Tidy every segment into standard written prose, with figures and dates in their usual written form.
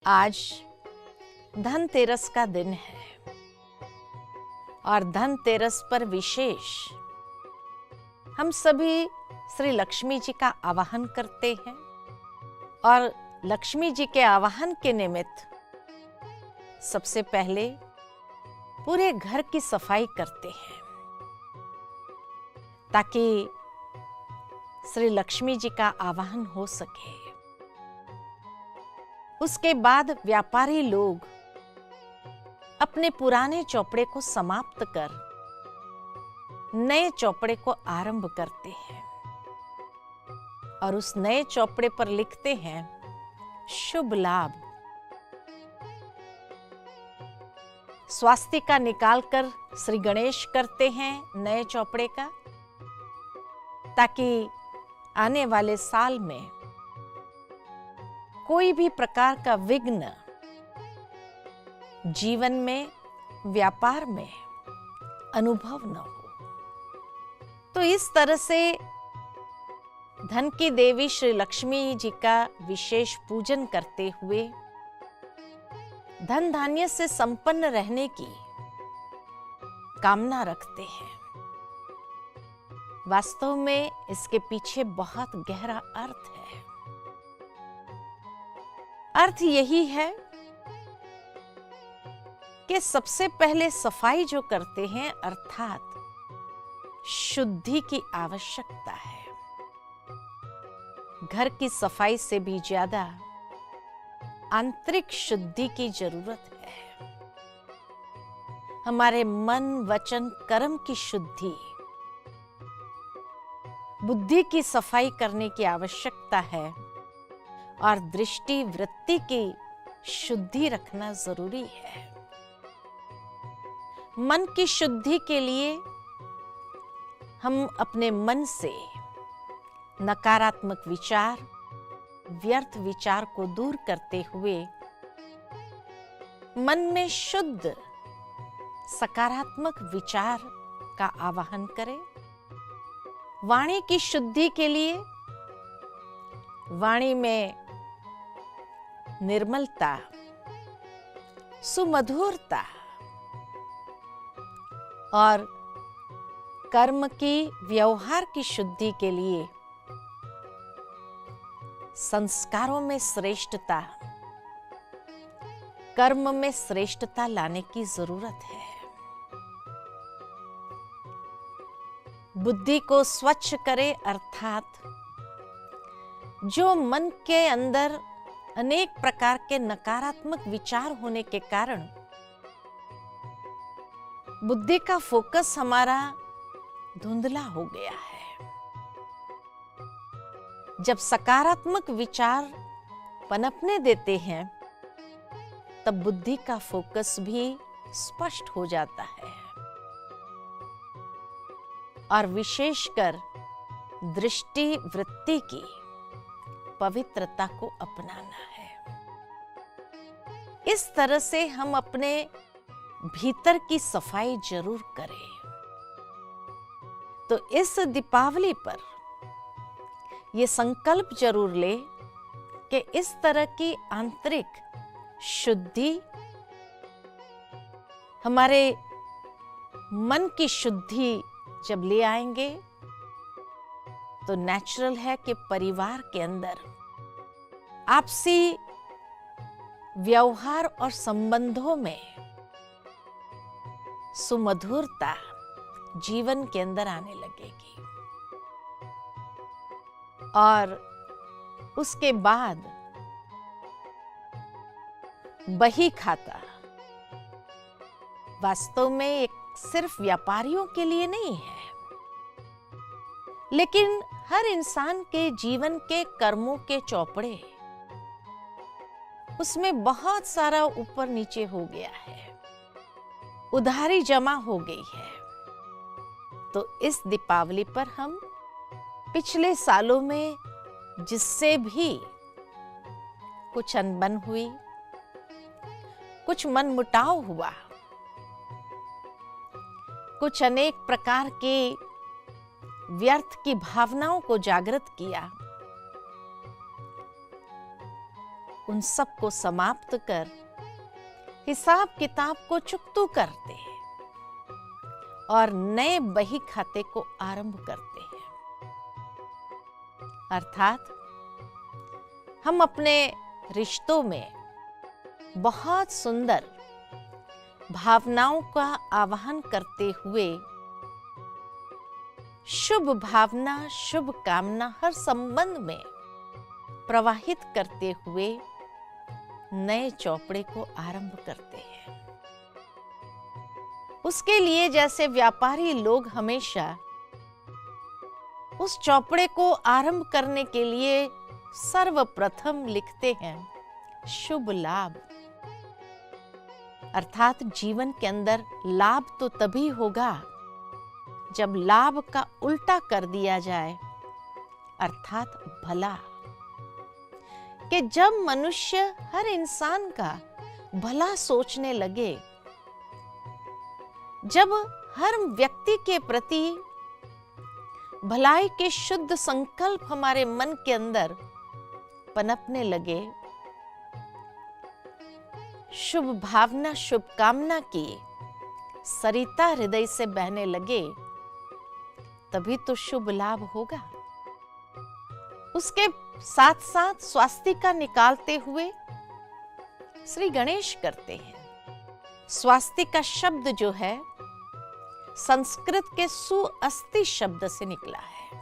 आज धनतेरस का दिन है और धनतेरस पर विशेष हम सभी श्री लक्ष्मी जी का आवाहन करते हैं और लक्ष्मी जी के आवाहन के निमित्त सबसे पहले पूरे घर की सफाई करते हैं ताकि श्री लक्ष्मी जी का आवाहन हो सके। उसके बाद व्यापारी लोग अपने पुराने चौपड़े को समाप्त कर नए चौपड़े को आरंभ करते हैं और उस नए चौपड़े पर लिखते हैं शुभ लाभ। स्वास्तिका निकालकर श्री गणेश करते हैं नए चौपड़े का, ताकि आने वाले साल में कोई भी प्रकार का विघ्न जीवन में, व्यापार में अनुभव न हो। तो इस तरह से धन की देवी श्री लक्ष्मी जी का विशेष पूजन करते हुए धन धान्य से संपन्न रहने की कामना रखते हैं। वास्तव में इसके पीछे बहुत गहरा अर्थ है। अर्थ यही है कि सबसे पहले सफाई जो करते हैं अर्थात शुद्धि की आवश्यकता है। घर की सफाई से भी ज्यादा आंतरिक शुद्धि की जरूरत है। हमारे मन, वचन, कर्म की शुद्धि, बुद्धि की सफाई करने की आवश्यकता है और दृष्टि, वृत्ति की शुद्धि रखना जरूरी है। मन की शुद्धि के लिए हम अपने मन से नकारात्मक विचार, व्यर्थ विचार को दूर करते हुए मन में शुद्ध सकारात्मक विचार का आवाहन करें। वाणी की शुद्धि के लिए वाणी में निर्मलता, सुमधुरता और कर्म की, व्यवहार की शुद्धि के लिए संस्कारों में श्रेष्ठता, कर्म में श्रेष्ठता लाने की जरूरत है। बुद्धि को स्वच्छ करे अर्थात जो मन के अंदर अनेक प्रकार के नकारात्मक विचार होने के कारण बुद्धि का फोकस हमारा धुंधला हो गया है। जब सकारात्मक विचार पनपने देते हैं तब बुद्धि का फोकस भी स्पष्ट हो जाता है और विशेषकर दृष्टि, वृत्ति की पवित्रता को अपनाना है। इस तरह से हम अपने भीतर की सफाई जरूर करें। तो इस दीपावली पर ये संकल्प जरूर ले कि इस तरह की आंतरिक शुद्धि, हमारे मन की शुद्धि जब ले आएंगे तो नेचुरल है कि परिवार के अंदर आपसी व्यवहार और संबंधों में सुमधुरता जीवन के अंदर आने लगेगी और उसके बाद बही खाता वास्तव में एक सिर्फ व्यापारियों के लिए नहीं है, लेकिन हर इंसान के जीवन के कर्मों के चौपड़े, उसमें बहुत सारा ऊपर नीचे हो गया है, उधारी जमा हो गई है। तो इस दीपावली पर हम पिछले सालों में जिससे भी कुछ अनबन हुई, कुछ मनमुटाव हुआ, कुछ अनेक प्रकार के व्यर्थ की भावनाओं को जागृत किया, उन सब को समाप्त कर हिसाब किताब को चुकतू करते हैं और नए बही खाते को आरंभ करते हैं। अर्थात हम अपने रिश्तों में बहुत सुंदर भावनाओं का आवाहन करते हुए शुभ भावना, शुभ कामना हर संबंध में प्रवाहित करते हुए नए चौपड़े को आरंभ करते हैं। उसके लिए जैसे व्यापारी लोग हमेशा उस चौपड़े को आरंभ करने के लिए सर्वप्रथम लिखते हैं शुभ लाभ। अर्थात जीवन के अंदर लाभ तो तभी होगा जब लाभ का उल्टा कर दिया जाए, अर्थात भला। कि जब मनुष्य हर इंसान का भला सोचने लगे, जब हर व्यक्ति के प्रति भलाई के शुद्ध संकल्प हमारे मन के अंदर पनपने लगे, शुभ भावना, शुभ कामना की सरिता हृदय से बहने लगे, तभी तो शुभ लाभ होगा। उसके साथ साथ स्वास्तिका निकालते हुए श्री गणेश करते हैं। स्वास्तिका शब्द जो है संस्कृत के सुअस्ति शब्द से निकला है।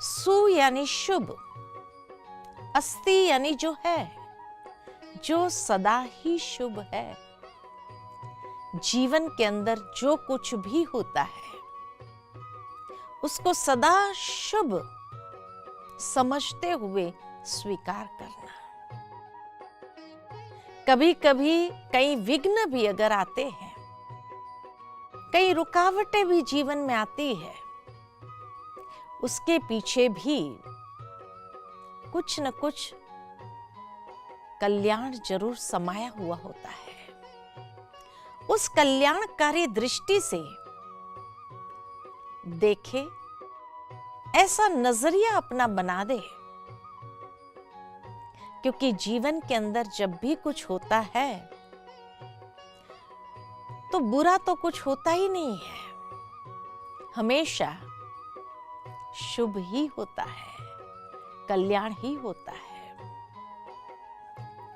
सु यानी शुभ, अस्ति यानी जो है, जो सदा ही शुभ है। जीवन के अंदर जो कुछ भी होता है उसको सदा शुभ समझते हुए स्वीकार करना। कभी कभी कई विघ्न भी अगर आते हैं, कई रुकावटें भी जीवन में आती है, उसके पीछे भी कुछ न कुछ कल्याण जरूर समाया हुआ होता है। उस कल्याणकारी दृष्टि से देखे, ऐसा नजरिया अपना बना दे, क्योंकि जीवन के अंदर जब भी कुछ होता है तो बुरा तो कुछ होता ही नहीं है, हमेशा शुभ ही होता है, कल्याण ही होता है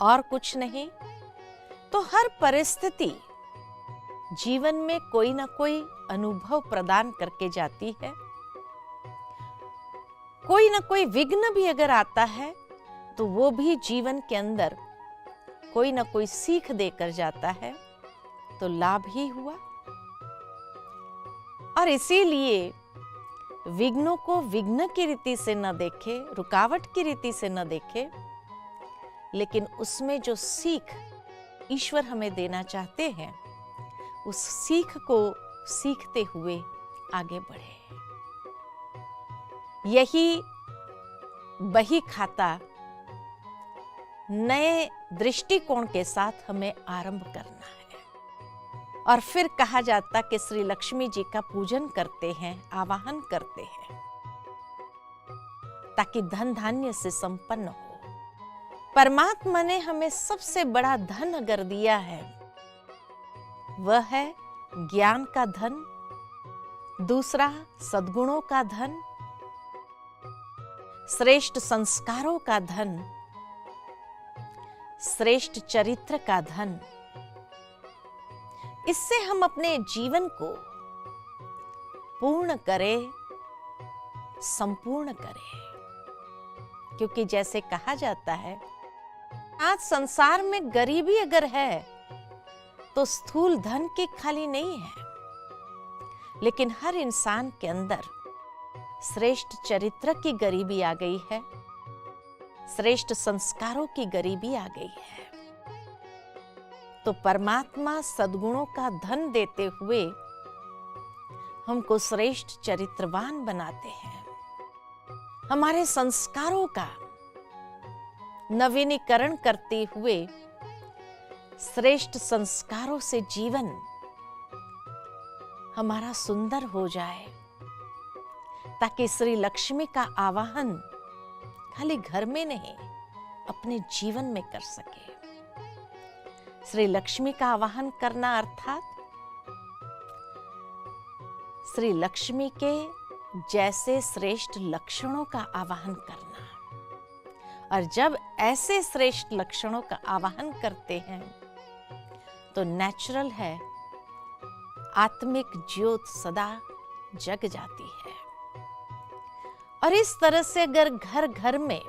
और कुछ नहीं। तो हर परिस्थिति जीवन में कोई ना कोई अनुभव प्रदान करके जाती है। कोई ना कोई विघ्न भी अगर आता है तो वो भी जीवन के अंदर कोई ना कोई सीख देकर जाता है, तो लाभ ही हुआ। और इसीलिए विघ्नों को विघ्न की रीति से न देखे, रुकावट की रीति से न देखे, लेकिन उसमें जो सीख ईश्वर हमें देना चाहते हैं, उस सीख को सीखते हुए आगे बढ़े। यही बही खाता नए दृष्टिकोण के साथ हमें आरंभ करना है। और फिर कहा जाता कि श्री लक्ष्मी जी का पूजन करते हैं, आवाहन करते हैं, ताकि धन धान्य से संपन्न हो। परमात्मा ने हमें सबसे बड़ा धन अगर दिया है, वह है ज्ञान का धन, दूसरा सद्गुणों का धन, श्रेष्ठ संस्कारों का धन, श्रेष्ठ चरित्र का धन। इससे हम अपने जीवन को पूर्ण करें, संपूर्ण करें। क्योंकि जैसे कहा जाता है, आज संसार में गरीबी अगर है तो स्थूल धन की खाली नहीं है, लेकिन हर इंसान के अंदर श्रेष्ठ चरित्र की गरीबी आ गई है, श्रेष्ठ संस्कारों की गरीबी आ गई है। तो परमात्मा सद्गुणों का धन देते हुए हमको श्रेष्ठ चरित्रवान बनाते हैं। हमारे संस्कारों का नवीनीकरण करते हुए श्रेष्ठ संस्कारों से जीवन हमारा सुंदर हो जाए, ताकि श्री लक्ष्मी का आवाहन खाली घर में नहीं, अपने जीवन में कर सके। श्री लक्ष्मी का आवाहन करना अर्थात श्री लक्ष्मी के जैसे श्रेष्ठ लक्षणों का आवाहन करना। और जब ऐसे श्रेष्ठ लक्षणों का आवाहन करते हैं तो नेचुरल है, आत्मिक ज्योत सदा जग जाती है। और इस तरह से अगर घर घर में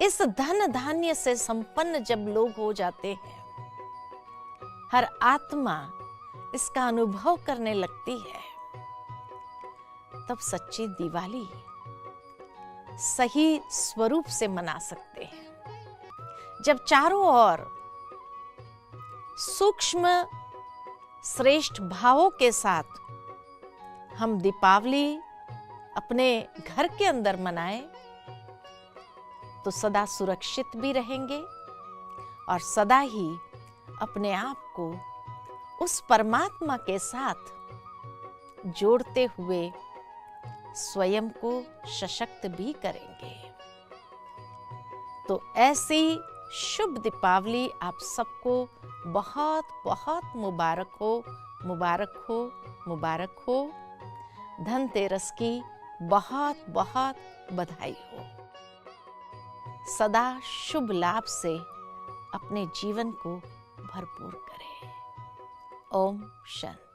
इस धन धान्य से संपन्न जब लोग हो जाते हैं, हर आत्मा इसका अनुभव करने लगती है, तब सच्ची दिवाली सही स्वरूप से मना सकते हैं। जब चारों ओर सूक्ष्म श्रेष्ठ भावों के साथ हम दीपावली अपने घर के अंदर मनाएं तो सदा सुरक्षित भी रहेंगे और सदा ही अपने आप को उस परमात्मा के साथ जोड़ते हुए स्वयं को सशक्त भी करेंगे। तो ऐसी शुभ दीपावली आप सबको बहुत बहुत मुबारक हो, मुबारक हो, मुबारक हो। धनतेरस की बहुत बहुत बधाई हो। सदा शुभ लाभ से अपने जीवन को भरपूर करें। ओम शांति।